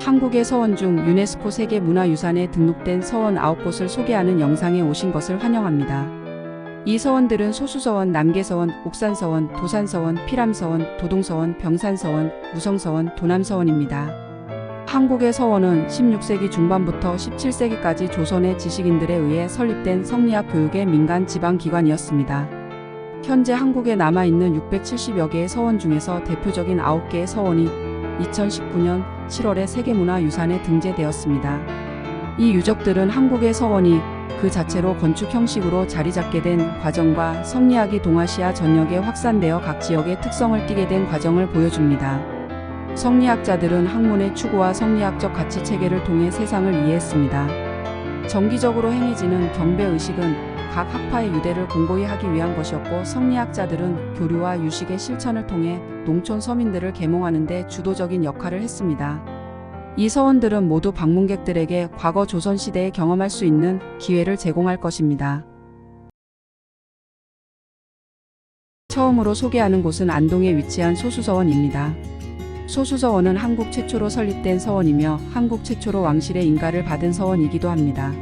한국의 서원 중 유네스코 세계문화유산에 등록된 서원 9곳을 소개하는 영상에 오신 것을 환영합니다. 이 서원들은 소수서원, 남계서원, 옥산서원, 도산서원, 피람서원, 도동서원, 병산서원, 무성서원, 도남서원입니다. 한국의 서원은 16세기 중반부터 17세기까지 조선의 지식인들에 의해 설립된 성리학 교육의 민간 지방기관이었습니다. 현재 한국에 남아있는 670여 개의 서원 중에서 대표적인 9개의 서원이 2019년 7월에 세계문화유산에 등재되었습니다. 이 유적들은 한국의 서원이 그 자체로 건축 형식으로 자리잡게 된 과정과 성리학이 동아시아 전역에 확산되어 각 지역의 특성을 띠게 된 과정을 보여줍니다. 성리학자들은 학문의 추구와 성리학적 가치 체계를 통해 세상을 이해했습니다. 정기적으로 행해지는 경배의식은 각 학파의 유대를 공고히 하기 위한 것이었고, 성리학자들은 교류와 유식의 실천을 통해 농촌 서민들을 계몽하는 데 주도적인 역할을 했습니다. 이 서원들은 모두 방문객들에게 과거 조선시대에 경험할 수 있는 기회를 제공할 것입니다. 처음으로 소개하는 곳은 안동에 위치한 소수서원입니다. 소수서원은 한국 최초로 설립된 서원이며 한국 최초로 왕실의 인가를 받은 서원이기도 합니다.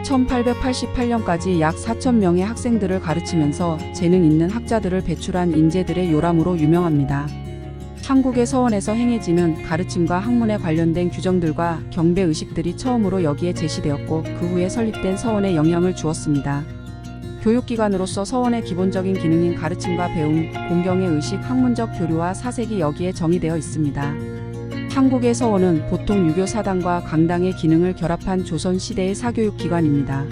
1888년까지 약 4,000명의 학생들을 가르치면서 재능 있는 학자들을 배출한 인재들의 요람으로 유명합니다. 한국의 서원에서 행해지는 가르침과 학문에 관련된 규정들과 경배의식들이 처음으로 여기에 제시되었고, 그 후에 설립된 서원에 영향을 주었습니다. 교육기관으로서 서원의 기본적인 기능인 가르침과 배움, 공경의 의식, 학문적 교류와 사색이 여기에 정의되어 있습니다. 한국의 서원은 보통 유교 사당과 강당의 기능을 결합한 조선시대의 사교육기관입니다.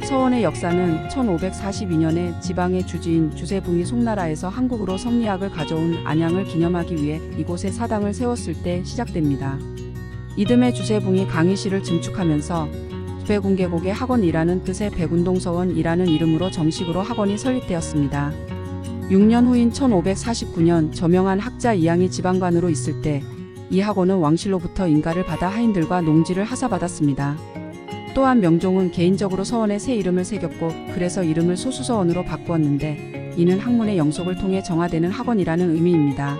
서원의 역사는 1542년에 지방의 주지인 주세붕이 송나라에서 한국으로 성리학을 가져온 안양을 기념하기 위해 이곳에 사당을 세웠을 때 시작됩니다. 이듬해 주세붕이 강의실을 증축하면서 백운계곡의 학원이라는 뜻의 백운동서원이라는 이름으로 정식으로 학원이 설립되었습니다. 6년 후인 1549년 저명한 학자 이항이 지방관으로 있을 때 이 학원은 왕실로부터 인가를 받아 하인들과 농지를 하사받았습니다. 또한 명종은 개인적으로 서원에 새 이름을 새겼고, 그래서 이름을 소수서원으로 바꾸었는데, 이는 학문의 영속을 통해 정화되는 학원이라는 의미입니다.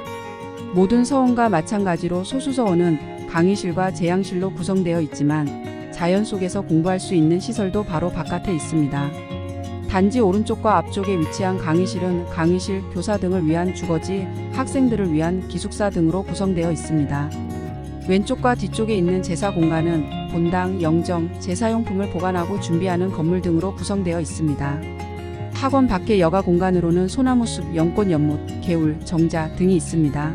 모든 서원과 마찬가지로 소수서원은 강의실과 제양실로 구성되어 있지만 자연 속에서 공부할 수 있는 시설도 바로 바깥에 있습니다. 단지 오른쪽과 앞쪽에 위치한 강의실은 강의실, 교사 등을 위한 주거지, 학생들을 위한 기숙사 등으로 구성되어 있습니다. 왼쪽과 뒤쪽에 있는 제사 공간은 본당, 영정, 제사용품을 보관하고 준비하는 건물 등으로 구성되어 있습니다. 학원 밖의 여가 공간으로는 소나무숲, 연꽃, 연못, 개울, 정자 등이 있습니다.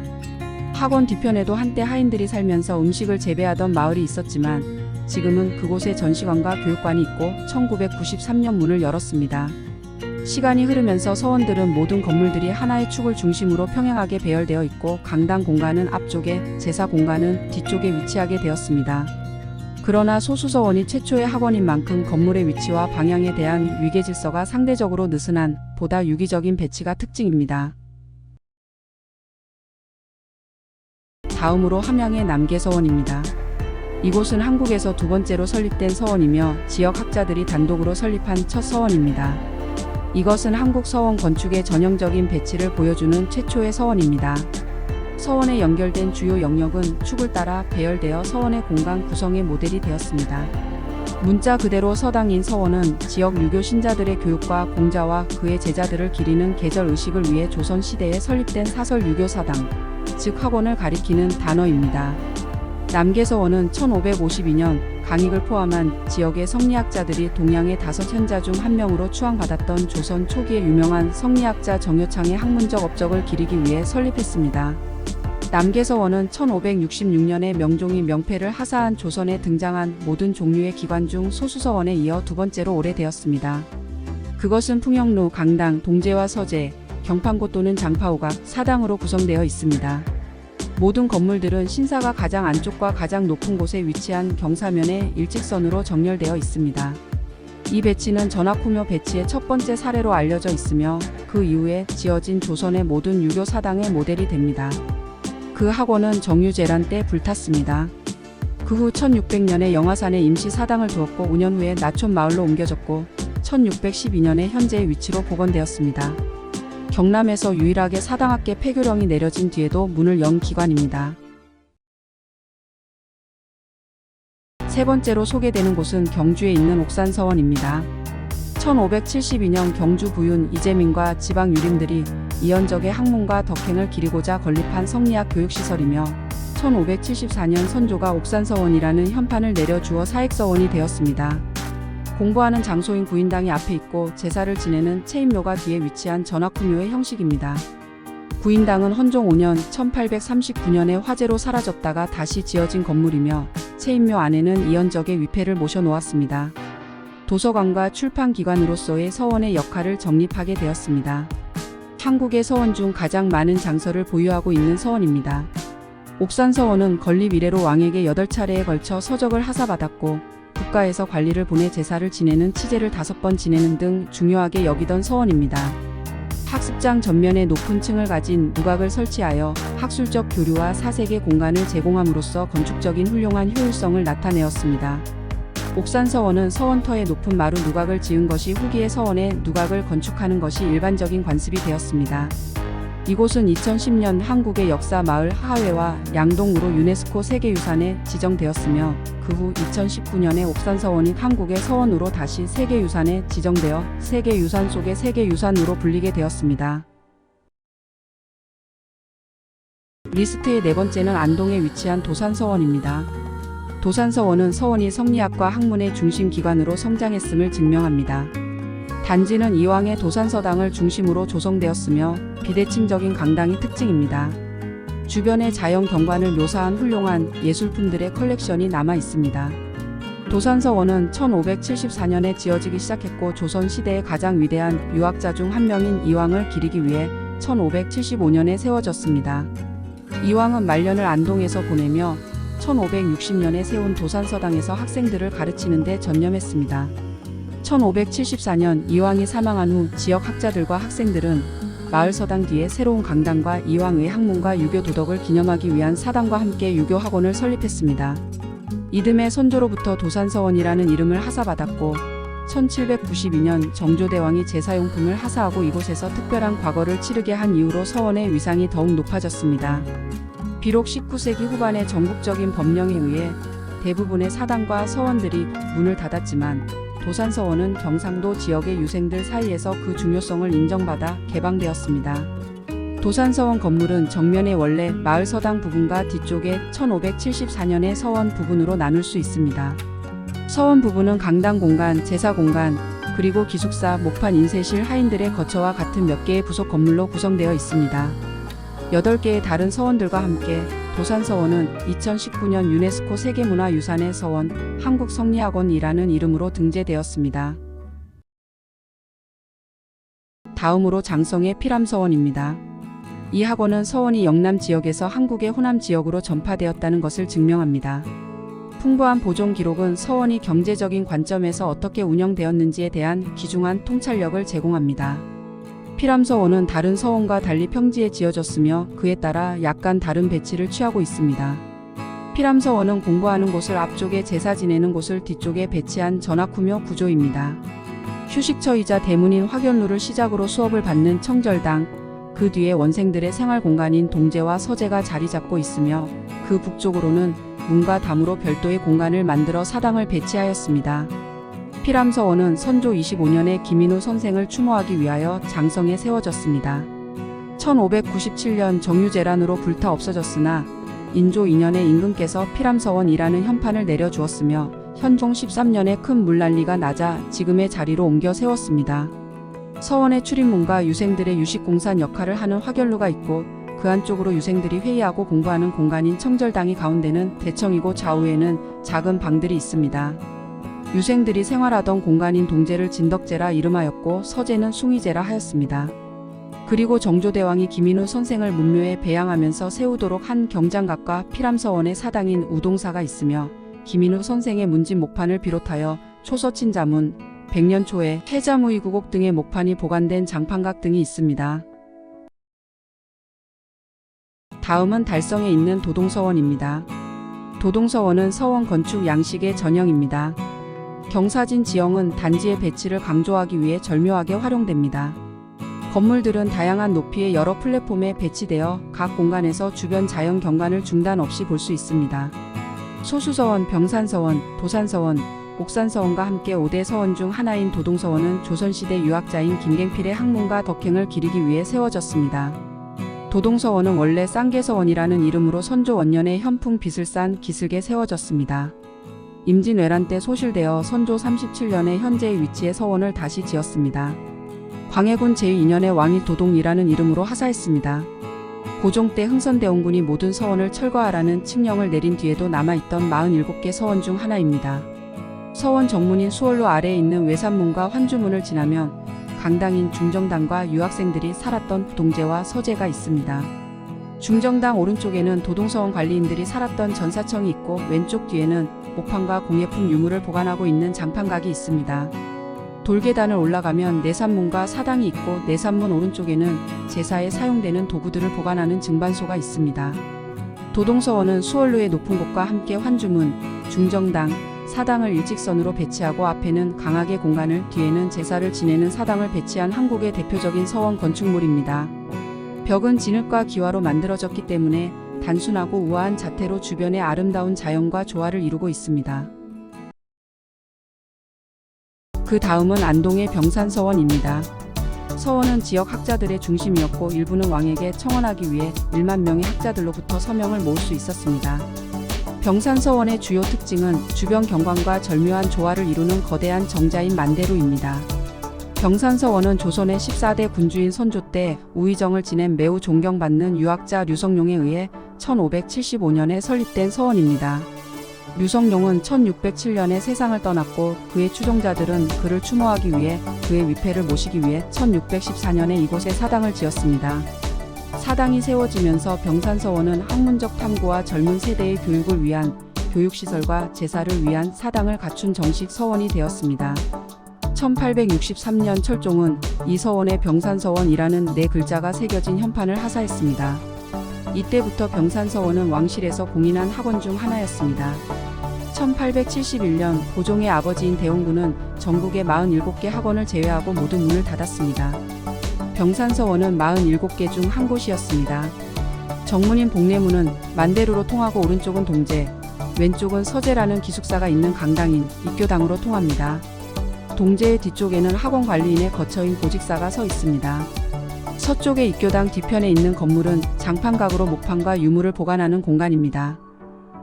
학원 뒤편에도 한때 하인들이 살면서 음식을 재배하던 마을이 있었지만 지금은 그곳에 전시관과 교육관이 있고 1993년 문을 열었습니다. 시간이 흐르면서 서원들은 모든 건물들이 하나의 축을 중심으로 평행하게 배열되어 있고, 강당 공간은 앞쪽에, 제사 공간은 뒤쪽에 위치하게 되었습니다. 그러나 소수서원이 최초의 학원인 만큼 건물의 위치와 방향에 대한 위계질서가 상대적으로 느슨한 보다 유기적인 배치가 특징입니다. 다음으로 함양의 남계서원입니다. 이곳은 한국에서 두 번째로 설립된 서원이며 지역 학자들이 단독으로 설립한 첫 서원입니다. 이것은 한국 서원 건축의 전형적인 배치를 보여주는 최초의 서원입니다. 서원에 연결된 주요 영역은 축을 따라 배열되어 서원의 공간 구성의 모델이 되었습니다. 문자 그대로 서당인 서원은 지역 유교 신자들의 교육과 공자와 그의 제자들을 기리는 계절 의식을 위해 조선시대에 설립된 사설 유교 사당, 즉 학원을 가리키는 단어입니다. 남계서원은 1552년 강익을 포함한 지역의 성리학자들이 동양의 5현자 중 한 명으로 추앙받았던 조선 초기의 유명한 성리학자 정효창의 학문적 업적을 기리기 위해 설립했습니다. 남계서원은 1566년에 명종이 명패를 하사한 조선에 등장한 모든 종류의 기관 중 소수서원에 이어 두 번째로 오래되었습니다. 그것은 풍영루, 강당, 동제와 서제, 경판고 또는 장파오각, 사당으로 구성되어 있습니다. 모든 건물들은 신사가 가장 안쪽과 가장 높은 곳에 위치한 경사면에 일직선으로 정렬되어 있습니다. 이 배치는 전학후묘 배치의 첫 번째 사례로 알려져 있으며 그 이후에 지어진 조선의 모든 유교 사당의 모델이 됩니다. 그 학원은 정유재란 때 불탔습니다. 그 후 1600년에 영화산에 임시 사당을 두었고 5년 후에 나촌 마을로 옮겨졌고 1612년에 현재의 위치로 복원되었습니다. 경남에서 유일하게 사당학계 폐교령이 내려진 뒤에도 문을 연 기관입니다. 세 번째로 소개되는 곳은 경주에 있는 옥산서원입니다. 1572년 경주 부윤 이재민과 지방 유림들이 이연적의 학문과 덕행을 기리고자 건립한 성리학 교육시설이며 1574년 선조가 옥산서원이라는 현판을 내려주어 사익서원이 되었습니다. 공부하는 장소인 구인당이 앞에 있고 제사를 지내는 체인묘가 뒤에 위치한 전학후묘의 형식입니다. 구인당은 헌종 5년 1839년에 화재로 사라졌다가 다시 지어진 건물이며 체인묘 안에는 이연적의 위패를 모셔놓았습니다. 도서관과 출판기관으로서의 서원의 역할을 정립하게 되었습니다. 한국의 서원 중 가장 많은 장서를 보유하고 있는 서원입니다. 옥산서원은 건립 이래로 왕에게 8차례에 걸쳐 서적을 하사받았고 국가에서 관리를 보내 제사를 지내는 치제를 5번 지내는 등 중요하게 여기던 서원입니다. 학습장 전면에 높은 층을 가진 누각을 설치하여 학술적 교류와 사색의 공간을 제공함으로써 건축적인 훌륭한 효율성을 나타내었습니다. 옥산서원은 서원터에 높은 마루 누각을 지은 것이 후기의 서원에 누각을 건축하는 것이 일반적인 관습이 되었습니다. 이곳은 2010년 한국의 역사 마을 하하회와 양동으로 유네스코 세계유산에 지정되었으며 그 후 2019년에 옥산서원이 한국의 서원으로 다시 세계유산에 지정되어 세계유산 속의 세계유산으로 불리게 되었습니다. 리스트의 네 번째는 안동에 위치한 도산서원입니다. 도산서원은 서원이 성리학과 학문의 중심 기관으로 성장했음을 증명합니다. 단지는 이왕의 도산서당을 중심으로 조성되었으며 비대칭적인 강당이 특징입니다. 주변의 자연 경관을 묘사한 훌륭한 예술품들의 컬렉션이 남아 있습니다. 도산서원은 1574년에 지어지기 시작했고 조선시대의 가장 위대한 유학자 중 한 명인 이왕을 기리기 위해 1575년에 세워졌습니다. 이왕은 말년을 안동에서 보내며 1560년에 세운 도산서당에서 학생들을 가르치는 데 전념했습니다. 1574년 이왕이 사망한 후 지역 학자들과 학생들은 마을서당 뒤에 새로운 강당과 이왕의 학문과 유교 도덕을 기념하기 위한 사당과 함께 유교 학원을 설립했습니다. 이듬해 선조로부터 도산서원이라는 이름을 하사받았고 1792년 정조대왕이 제사용품을 하사하고 이곳에서 특별한 과거를 치르게 한 이후로 서원의 위상이 더욱 높아졌습니다. 비록 19세기 후반에 전국적인 법령에 의해 대부분의 사당과 서원들이 문을 닫았지만 도산서원은 경상도 지역의 유생들 사이에서 그 중요성을 인정받아 개방되었습니다. 도산서원 건물은 정면에 원래 마을서당 부분과 뒤쪽에 1574년의 서원 부분으로 나눌 수 있습니다. 서원 부분은 강당 공간, 제사 공간, 그리고 기숙사, 목판, 인쇄실, 하인들의 거처와 같은 몇 개의 부속 건물로 구성되어 있습니다. 8개의 다른 서원들과 함께 도산서원은 2019년 유네스코 세계문화유산의 서원 한국성리학원이라는 이름으로 등재되었습니다. 다음으로 장성의 피람서원입니다. 이 학원은 서원이 영남 지역에서 한국의 호남 지역으로 전파되었다는 것을 증명합니다. 풍부한 보존 기록은 서원이 경제적인 관점에서 어떻게 운영되었는지에 대한 귀중한 통찰력을 제공합니다. 피람서원은 다른 서원과 달리 평지에 지어졌으며 그에 따라 약간 다른 배치를 취하고 있습니다. 피람서원은 공부하는 곳을 앞쪽에 제사 지내는 곳을 뒤쪽에 배치한 전학후묘 구조입니다. 휴식처이자 대문인 화견루를 시작으로 수업을 받는 청절당, 그 뒤에 원생들의 생활 공간인 동제와 서제가 자리 잡고 있으며 그 북쪽으로는 문과 담으로 별도의 공간을 만들어 사당을 배치하였습니다. 피람서원은 선조 25년에 김인후 선생을 추모하기 위하여 장성에 세워졌습니다. 1597년 정유재란으로 불타 없어졌으나 인조 2년에 임금께서 피람서원이라는 현판을 내려주었으며 현종 13년에 큰 물난리가 나자 지금의 자리로 옮겨 세웠습니다. 서원의 출입문과 유생들의 유식공산 역할을 하는 화견루가 있고 그 안쪽으로 유생들이 회의하고 공부하는 공간인 청절당이 가운데는 대청이고 좌우에는 작은 방들이 있습니다. 유생들이 생활하던 공간인 동제를 진덕제라 이름하였고 서제는 숭이제라 하였습니다. 그리고 정조대왕이 김인후 선생을 문묘에 배양하면서 세우도록 한 경장각과 피람서원의 사당인 우동사가 있으며 김인후 선생의 문진 목판을 비롯하여 초서친자문, 백년초에 해자무이구곡 등의 목판이 보관된 장판각 등이 있습니다. 다음은 달성에 있는 도동서원입니다. 도동서원은 서원 건축 양식의 전형입니다. 경사진 지형은 단지의 배치를 강조하기 위해 절묘하게 활용됩니다. 건물들은 다양한 높이의 여러 플랫폼에 배치되어 각 공간에서 주변 자연 경관을 중단 없이 볼 수 있습니다. 소수서원, 병산서원, 도산서원, 옥산서원과 함께 5대 서원 중 하나인 도동서원은 조선시대 유학자인 김갱필의 학문과 덕행을 기리기 위해 세워졌습니다. 도동서원은 원래 쌍계서원이라는 이름으로 선조 원년에 현풍 빚을 싼 기슭에 세워졌습니다. 임진왜란 때 소실되어 선조 37년에 현재의 위치에 서원을 다시 지었습니다. 광해군 제2년에 왕이 도동이라는 이름으로 하사했습니다. 고종 때 흥선대원군이 모든 서원을 철거하라는 칙령을 내린 뒤에도 남아있던 47개 서원 중 하나입니다. 서원 정문인 수월로 아래에 있는 외산문과 환주문을 지나면 강당인 중정당과 유학생들이 살았던 동제와 서재가 있습니다. 중정당 오른쪽에는 도동서원 관리인들이 살았던 전사청이 있고 왼쪽 뒤에는 목판과 공예품 유물을 보관하고 있는 장판각이 있습니다. 돌계단을 올라가면 내산문과 사당이 있고 내산문 오른쪽에는 제사에 사용되는 도구들을 보관하는 증반소가 있습니다. 도동서원은 수월로의 높은 곳과 함께 환주문, 중정당, 사당을 일직선으로 배치하고 앞에는 강학의 공간을, 뒤에는 제사를 지내는 사당을 배치한 한국의 대표적인 서원 건축물입니다. 벽은 진흙과 기와로 만들어졌기 때문에 단순하고 우아한 자태로 주변의 아름다운 자연과 조화를 이루고 있습니다. 그 다음은 안동의 병산서원입니다. 서원은 지역 학자들의 중심이었고 일부는 왕에게 청원하기 위해 1만 명의 학자들로부터 서명을 모을 수 있었습니다. 병산서원의 주요 특징은 주변 경관과 절묘한 조화를 이루는 거대한 정자인 만대루입니다. 병산서원은 조선의 14대 군주인 선조 때 우의정을 지낸 매우 존경받는 유학자 류성룡에 의해 1575년에 설립된 서원입니다. 류성룡은 1607년에 세상을 떠났고 그의 추종자들은 그를 추모하기 위해 그의 위패를 모시기 위해 1614년에 이곳에 사당을 지었습니다. 사당이 세워지면서 병산서원은 학문적 탐구와 젊은 세대의 교육을 위한 교육시설과 제사를 위한 사당을 갖춘 정식 서원이 되었습니다. 1863년 철종은 이 서원에 병산서원이라는 네 글자가 새겨진 현판을 하사했습니다. 이때부터 병산서원은 왕실에서 공인한 학원 중 하나였습니다. 1871년 고종의 아버지인 대원군은 전국의 47개 학원을 제외하고 모든 문을 닫았습니다. 병산서원은 47개 중 한 곳이었습니다. 정문인 복례문은 만대루로 통하고 오른쪽은 동제, 왼쪽은 서재라는 기숙사가 있는 강당인 입교당으로 통합니다. 동제의 뒤쪽에는 학원 관리인의 거처인 보직사가 서 있습니다. 서쪽의 입교당 뒤편에 있는 건물은 장판각으로 목판과 유물을 보관하는 공간입니다.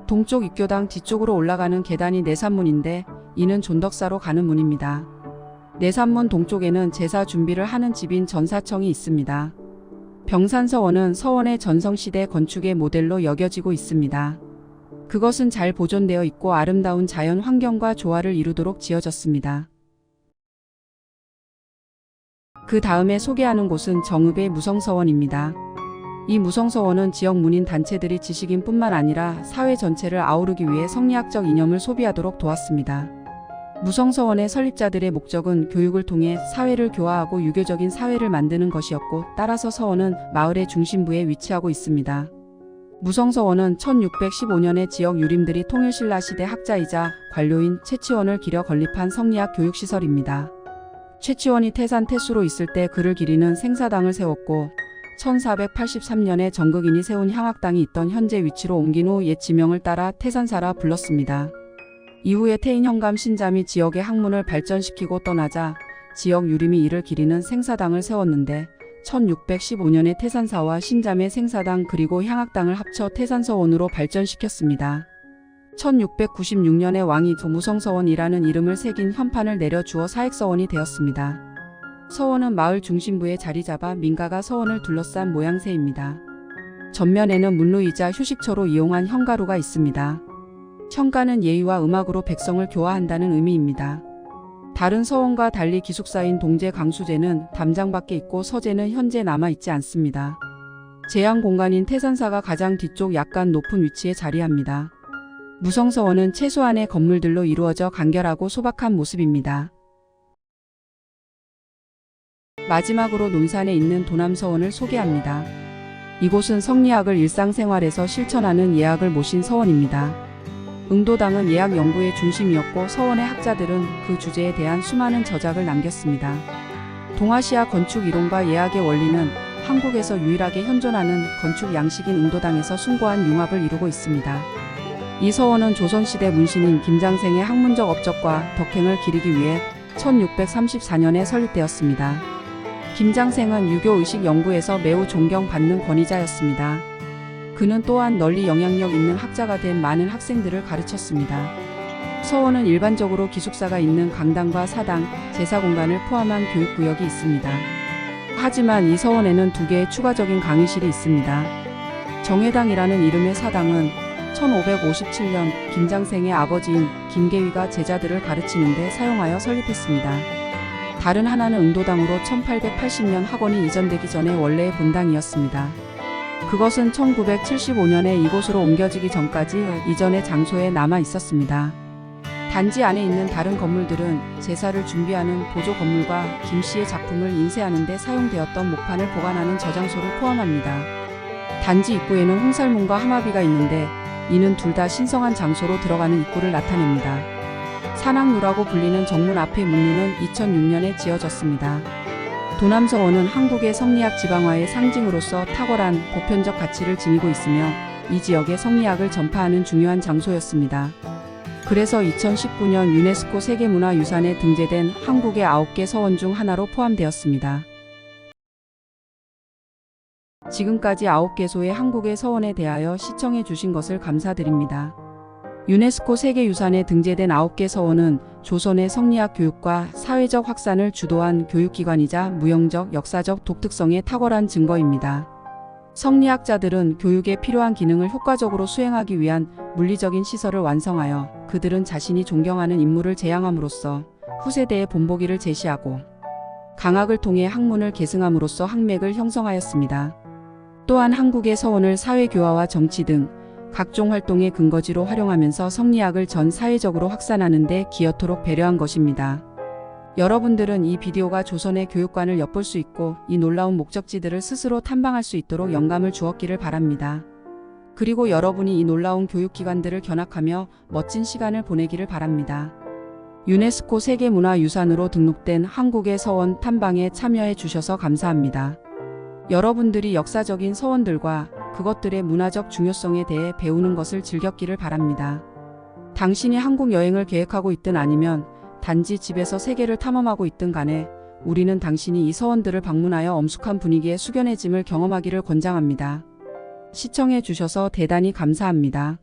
동쪽 입교당 뒤쪽으로 올라가는 계단이 내산문인데 이는 존덕사로 가는 문입니다. 내산문 동쪽에는 제사 준비를 하는 집인 전사청이 있습니다. 병산서원은 서원의 전성시대 건축의 모델로 여겨지고 있습니다. 그것은 잘 보존되어 있고 아름다운 자연 환경과 조화를 이루도록 지어졌습니다. 그 다음에 소개하는 곳은 정읍의 무성서원입니다. 이 무성서원은 지역 문인 단체들이 지식인뿐만 아니라 사회 전체를 아우르기 위해 성리학적 이념을 소비하도록 도왔습니다. 무성서원의 설립자들의 목적은 교육을 통해 사회를 교화하고 유교적인 사회를 만드는 것이었고 따라서 서원은 마을의 중심부에 위치하고 있습니다. 무성서원은 1615년에 지역 유림들이 통일신라시대 학자이자 관료인 최치원을 기려 건립한 성리학 교육시설입니다. 최치원이 태산 태수로 있을 때 그를 기리는 생사당을 세웠고 1483년에 정극인이 세운 향학당이 있던 현재 위치로 옮긴 후 옛 지명을 따라 태산사라 불렀습니다. 이후에 태인 현감 신잠이 지역의 학문을 발전시키고 떠나자 지역 유림이 이를 기리는 생사당을 세웠는데 1615년에 태산사와 신잠의 생사당 그리고 향학당을 합쳐 태산서원으로 발전시켰습니다. 1696년에 왕이 무성서원이라는 이름을 새긴 현판을 내려주어 사액서원이 되었습니다. 서원은 마을 중심부에 자리 잡아 민가가 서원을 둘러싼 모양새입니다. 전면에는 문루이자 휴식처로 이용한 현가루가 있습니다. 현가는 예의와 음악으로 백성을 교화한다는 의미입니다. 다른 서원과 달리 기숙사인 동제 강수제는 담장 밖에 있고 서제는 현재 남아있지 않습니다. 제한 공간인 태산사가 가장 뒤쪽 약간 높은 위치에 자리합니다. 무성서원은 최소한의 건물들로 이루어져 간결하고 소박한 모습입니다. 마지막으로 논산에 있는 도남서원을 소개합니다. 이곳은 성리학을 일상생활에서 실천하는 예학을 모신 서원입니다. 응도당은 예학 연구의 중심이었고 서원의 학자들은 그 주제에 대한 수많은 저작을 남겼습니다. 동아시아 건축 이론과 예학의 원리는 한국에서 유일하게 현존하는 건축 양식인 응도당에서 숭고한 융합을 이루고 있습니다. 이 서원은 조선시대 문신인 김장생의 학문적 업적과 덕행을 기리기 위해 1634년에 설립되었습니다. 김장생은 유교의식 연구에서 매우 존경받는 권위자였습니다. 그는 또한 널리 영향력 있는 학자가 된 많은 학생들을 가르쳤습니다. 서원은 일반적으로 기숙사가 있는 강당과 사당, 제사공간을 포함한 교육구역이 있습니다. 하지만 이 서원에는 2개의 추가적인 강의실이 있습니다. 정회당이라는 이름의 사당은 1557년 김장생의 아버지인 김계위가 제자들을 가르치는 데 사용하여 설립했습니다. 다른 하나는 응도당으로 1880년 학원이 이전되기 전에 원래의 본당이었습니다. 그것은 1975년에 이곳으로 옮겨지기 전까지 이전의 장소에 남아 있었습니다. 단지 안에 있는 다른 건물들은 제사를 준비하는 보조 건물과 김 씨의 작품을 인쇄하는 데 사용되었던 목판을 보관하는 저장소를 포함합니다. 단지 입구에는 홍살문과 하마비가 있는데 이는 둘 다 신성한 장소로 들어가는 입구를 나타냅니다. 산악루라고 불리는 정문 앞의 문루는 2006년에 지어졌습니다. 도남서원은 한국의 성리학 지방화의 상징으로서 탁월한 보편적 가치를 지니고 있으며 이 지역의 성리학을 전파하는 중요한 장소였습니다. 그래서 2019년 유네스코 세계문화유산에 등재된 한국의 9개 서원 중 하나로 포함되었습니다. 지금까지 9개소의 한국의 서원에 대하여 시청해 주신 것을 감사드립니다. 유네스코 세계유산에 등재된 9개 서원은 조선의 성리학 교육과 사회적 확산을 주도한 교육기관이자 무형적, 역사적 독특성의 탁월한 증거입니다. 성리학자들은 교육에 필요한 기능을 효과적으로 수행하기 위한 물리적인 시설을 완성하여 그들은 자신이 존경하는 인물을 제양함으로써 후세대의 본보기를 제시하고 강학을 통해 학문을 계승함으로써 학맥을 형성하였습니다. 또한 한국의 서원을 사회교화와 정치 등 각종 활동의 근거지로 활용하면서 성리학을 전 사회적으로 확산하는 데 기여토록 배려한 것입니다. 여러분들은 이 비디오가 조선의 교육관을 엿볼 수 있고 이 놀라운 목적지들을 스스로 탐방할 수 있도록 영감을 주었기를 바랍니다. 그리고 여러분이 이 놀라운 교육기관들을 견학하며 멋진 시간을 보내기를 바랍니다. 유네스코 세계문화유산으로 등록된 한국의 서원 탐방에 참여해 주셔서 감사합니다. 여러분들이 역사적인 서원들과 그것들의 문화적 중요성에 대해 배우는 것을 즐겼기를 바랍니다. 당신이 한국 여행을 계획하고 있든 아니면 단지 집에서 세계를 탐험하고 있든 간에 우리는 당신이 이 서원들을 방문하여 엄숙한 분위기의 숙연해짐을 경험하기를 권장합니다. 시청해 주셔서 대단히 감사합니다.